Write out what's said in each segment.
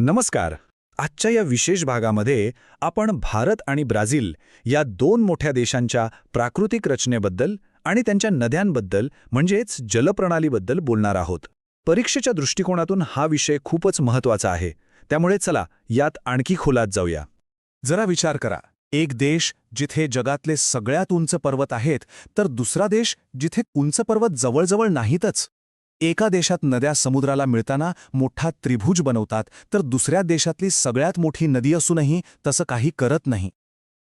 नमस्कार. आजच्या या विशेष भागामध्ये आपण भारत आणि ब्राझील या दोन मोठ्या देशांच्या प्राकृतिक रचनेबद्दल आणि त्यांच्या नद्यांबद्दल म्हणजेच जलप्रणालीबद्दल बोलणार आहोत. परीक्षेच्या दृष्टिकोनातून हा विषय खूपच महत्त्वाचा आहे. त्यामुळे चला यात आणखी खोलात जाऊया. जरा विचार करा, एक देश जिथे जगातले सगळ्यात उंच पर्वत आहेत, तर दुसरा देश जिथे उंच पर्वत जवळजवळ नाहीतच. एका देशात नद्या समुद्राला मिळताना मोठा त्रिभुज बनवतात, तर दुसऱ्या देशातली सगळ्यात मोठी नदी असूनही तसं काही करत नाही.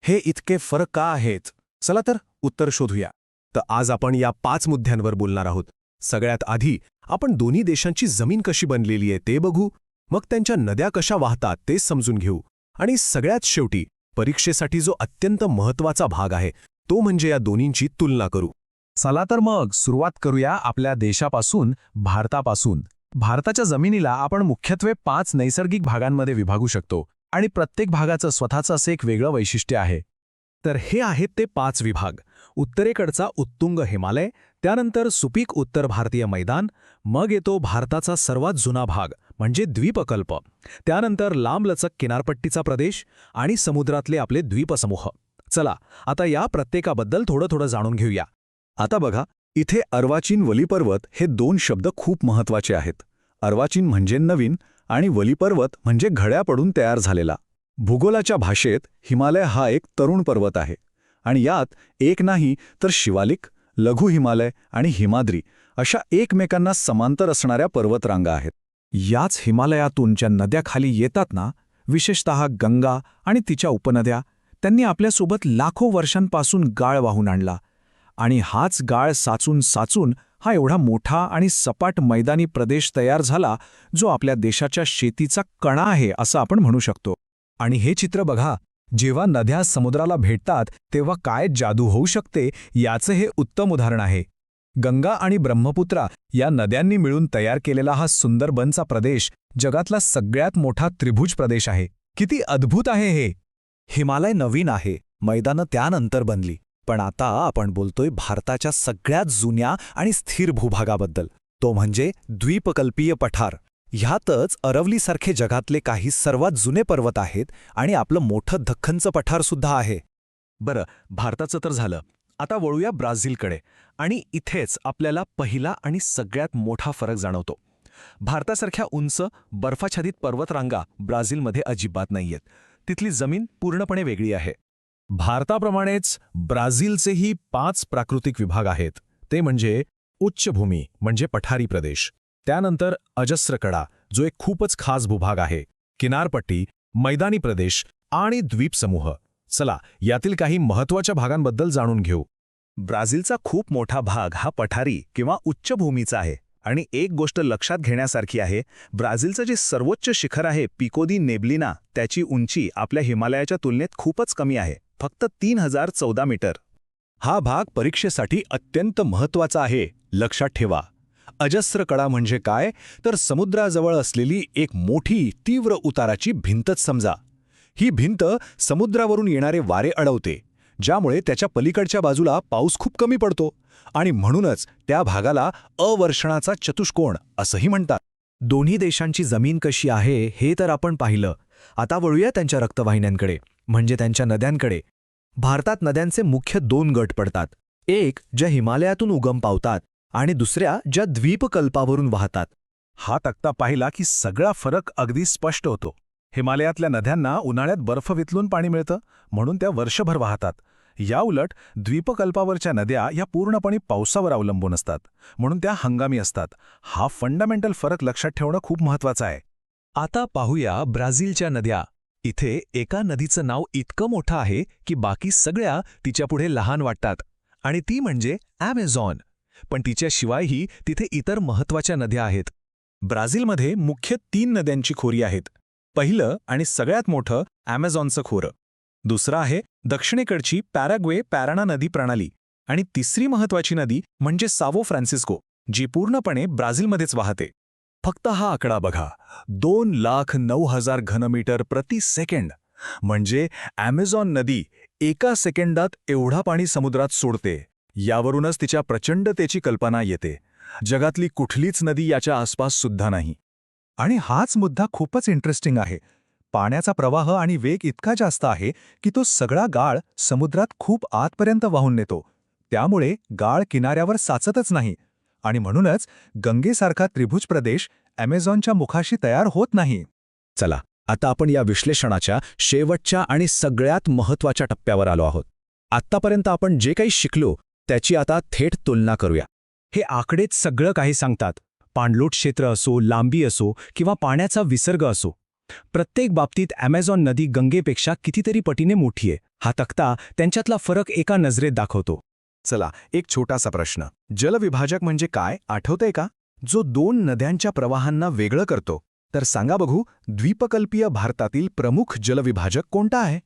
हे इतके फरक का आहेत? चला तर उत्तर शोधूया. तर आज आपण या 5 मुद्द्यांवर बोलणार आहोत. सगळ्यात आधी आपण दोन्ही देशांची जमीन कशी बनलेली आहे ते बघू, मग त्यांच्या नद्या कशा वाहतात ते समजून घेऊ, आणि सगळ्यात शेवटी परीक्षेसाठी जो अत्यंत महत्त्वाचा भाग आहे तो म्हणजे या दोन्हींची तुलना करू. चला तर मग सुरुवात करूया आपल्या देशापासून, भारतापासून. भारताच्या जमिनीला आपण मुख्यत्वे 5 नैसर्गिक भागांमध्ये विभागू शकतो आणि प्रत्येक भागाचं स्वतःचं असं एक वेगळं वैशिष्ट्य आहे. तर हे आहेत ते 5 विभाग. उत्तरेकडचा उत्तुंग हिमालय, त्यानंतर सुपीक उत्तर भारतीय मैदान, मग येतो भारताचा सर्वात जुना भाग म्हणजे द्वीपकल्प, त्यानंतर लांबलचक किनारपट्टीचा प्रदेश आणि समुद्रातले आपले द्वीपसमूह. चला आता या प्रत्येकाबद्दल थोडं जाणून घेऊया. आता बघा, इथे अर्वाचीन वलीपर्वत हे 2 शब्द खूप महत्त्वाचे आहेत. अर्वाचीन म्हणजे नवीन आणि वलीपर्वत म्हणजे घड्या पडून तयार झालेला. भूगोलाच्या भाषेत हिमालय हा एक तरुण पर्वत आहे आणि यात एक नाही तर शिवालिक, लघु हिमालय आणि हिमाद्री अशा एकमेकांना समांतर असणाऱ्या पर्वतरांगा आहेत. याच हिमालयातून ज्या नद्या खाली येतात ना, विशेषतः गंगा आणि तिच्या उपनद्या, त्यांनी आपल्यासोबत लाखो वर्षांपासून गाळ वाहून आणला आणि हाच गाळ साचून हा एवढा मोठा आणि सपाट मैदानी प्रदेश तयार झाला, जो आपल्या देशाच्या शेतीचा कणा आहे असं आपण म्हणू शकतो. आणि हे चित्र बघा, जेव्हा नद्या समुद्राला भेटतात तेव्हा काय जादू होऊ शकते याचं हे उत्तम उदाहरण आहे. गंगा आणि ब्रह्मपुत्रा या नद्यांनी मिळून तयार केलेला हा सुंदरबनचा प्रदेश जगातला सगळ्यात मोठा त्रिभुज प्रदेश आहे. किती अद्भुत आहे हे. हिमालय नवीन आहे, मैदानं त्यानंतर बनली. पण आता आपण बोलतोय भारताच्या सगळ्यात जुन्या आणि स्थिर भूभागाबद्दल, तो म्हणजे द्वीपकल्पीय पठार. ह्यातच अरवलीसारखे जगातले काही सर्वात जुने पर्वत आहेत आणि आपलं मोठं दख्खनचं पठारसुद्धा आहे. बरं, भारताचं तर झालं. आता वळूया ब्राझीलकडे, आणि इथेच आपल्याला पहिला आणि सगळ्यात मोठा फरक जाणवतो. भारतासारख्या उंच बर्फाच्छादित पर्वतरांगा ब्राझीलमध्ये अजिबात नाहीयेत. तिथली जमीन पूर्णपणे वेगळी आहे. भारताप्रमाणेच ब्राझीलचेही 5 प्राकृतिक विभाग आहेत. ते म्हणजे उच्चभूमी म्हणजे पठारी प्रदेश, त्यानंतर अजस्र कडा जो एक खूपच खास भूभाग आहे, किनारपट्टी, मैदानी प्रदेश आणि द्वीपसमूह. चला यातील काही महत्त्वाच्या भागांबद्दल जाणून घेऊ. ब्राझीलचा खूप मोठा भाग हा पठारी किंवा उच्चभूमीचा आहे. आणि एक गोष्ट लक्षात घेण्यासारखी आहे, ब्राझीलचं जे सर्वोच्च शिखर आहे पिको दी नेब्लिना, त्याची उंची आपल्या हिमालयाच्या तुलनेत खूपच कमी आहे, फक्त 3014 मीटर. हा भाग परीक्षेसाठी अत्यंत महत्त्वाचा आहे, लक्षात ठेवा. अजस्र कडा म्हणजे काय, तर समुद्राजवळ असलेली एक मोठी तीव्र उताराची भिंतच समजा. ही भिंत समुद्रावरून येणारे वारे अडवते, ज्यामुळे त्याच्या पलीकडच्या बाजूला पाऊस खूप कमी पडतो आणि म्हणूनच त्या भागाला अवर्षणाचा चतुष्कोण असंही म्हणतात. दोन्ही देशांची जमीन कशी आहे हे तर आपण पाहिलं. आता वळूया त्यांच्या रक्तवाहिन्यांकडे म्हणजे त्यांच्या नद्यांकडे. भारतात नद्यांचे मुख्य 2 गट पडतात. एक ज्या हिमालयातून उगम पावतात आणि दुसऱ्या ज्या द्वीपकल्पावरून वाहतात. हा तक्ता पाहिला की सगळा फरक अगदी स्पष्ट होतो. हिमालयातल्या नद्यांना उन्हाळ्यात बर्फ वितळून पाणी मिळतं, म्हणून त्या वर्षभर वाहतात. याउलट द्वीपकल्पावरच्या नद्या या पूर्णपणे पावसावर अवलंबून असतात, म्हणून त्या हंगामी असतात. हा फंडामेंटल फरक लक्षात ठेवणं खूप महत्त्वाचं आहे. आता पाहूया ब्राझीलच्या नद्या. इथे एका नदीचं नाव इतकं मोठं आहे की बाकी सगळ्या तिच्यापुढे लहान वाटतात, आणि ती म्हणजे ॲमेझॉन. पण तिच्याशिवायही तिथे इतर महत्त्वाच्या नद्या आहेत. ब्राझीलमध्ये मुख्य 3 नद्यांची खोरी आहेत. पहिलं आणि सगळ्यात मोठं ॲमेझॉनचं खोरं, दुसरं आहे दक्षिणेकडची पॅराग्वे पॅराना नदी प्रणाली, आणि तिसरी महत्त्वाची नदी म्हणजे सावो फ्रान्सिस्को, जी पूर्णपणे ब्राझीलमध्येच वाहते. फक्त हा आकडा बघा, 2,09,000 घनमीटर प्रति सेकंड. म्हणजे ॲमेझॉन नदी एका सेकंदात एवढा पाणी समुद्रात सोडते. यावरूनच तिच्या प्रचंडतेची कल्पना येते. जगातली कुठलीच नदी याच्या आसपास सुद्धा नाही. आणि हाच मुद्दा खूपच इंटरेस्टिंग आहे. पाण्याचा प्रवाह आणि वेग इतका जास्त आहे की तो सगळा गाळ समुद्रात खूप आतपर्यंत वाहून नेतो. त्यामुळे गाळ किनाऱ्यावर साचतच नाही आणि म्हणूनच गंगेसारखा त्रिभुज प्रदेश ॲमेझॉनच्या मुखाशी तयार होत नाही. चला, आता आपण या विश्लेषणाच्या शेवटच्या आणि सगळ्यात महत्त्वाच्या टप्प्यावर आलो आहोत. आत्तापर्यंत आपण जे काही शिकलो त्याची आता थेट तुलना करूया. हे आकडेच सगळं काही सांगतात. पाणलोट क्षेत्र असो, लांबी असो किंवा पाण्याचा विसर्ग असो, प्रत्येक बाबतीत ॲमेझॉन नदी गंगेपेक्षा कितीतरी पटीने मोठी आहे. हा तक्ता त्यांच्यातला फरक एका नजरेत दाखवतो. चला, एक छोटासा प्रश्न. जलविभाजक म्हणजे काय आठवतंय का? जो दोन नद्यांच्या प्रवाहांना वेगळं करतो. तर सांगा बघू, द्वीपकल्पीय भारतातील प्रमुख जलविभाजक कोणता आहे?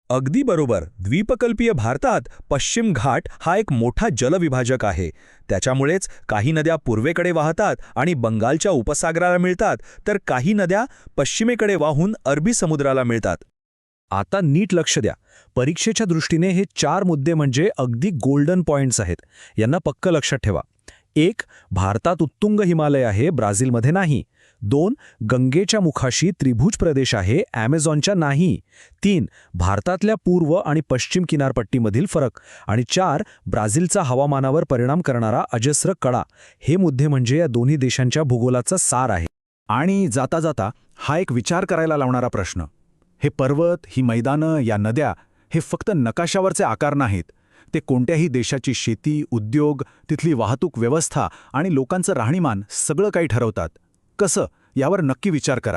अगदी बरोबर. द्वीपकल्पीय भारतात पश्चिम घाट हा एक मोठा जलविभाजक आहे. त्याच्यामुळेच काही नद्या पूर्वेकडे वाहतात आणि बंगालच्या उपसागराला मिळतात, तर काही नद्या पश्चिमेकडे वाहून अरबी समुद्राला मिळतात. आता नीट लक्ष द्या. परीक्षेच्या दृष्टीने हे 4 मुद्दे म्हणजे अगदी गोल्डन पॉइंट्स आहेत. यांना पक्क लक्षात ठेवा. 1. भारतात उत्तुंग हिमालय आहे, ब्राझीलमध्ये नाही. 2. गंगेच्या मुखाशी त्रिभुज प्रदेश आहे, ॲमेझॉनच्या नाही. 3. भारतातल्या पूर्व आणि पश्चिम किनारपट्टीमधील फरक. आणि 4. ब्राझीलचा हवामानावर परिणाम करणारा अजस्र कडा. हे मुद्दे म्हणजे या दोन्ही देशांच्या भूगोलाचा सार आहे. आणि जाता जाता हा एक विचार करायला लावणारा प्रश्न. हे पर्वत, ही मैदानं, या नद्या हे फक्त नकाशावरचे आकार नाहीत. ते कोणत्याही देशाची शेती, उद्योग, तिथली वाहतूक व्यवस्था आणि लोकांचं राहणीमान सगळं काही ठरवतात. कसं? यावर नक्की विचार करा.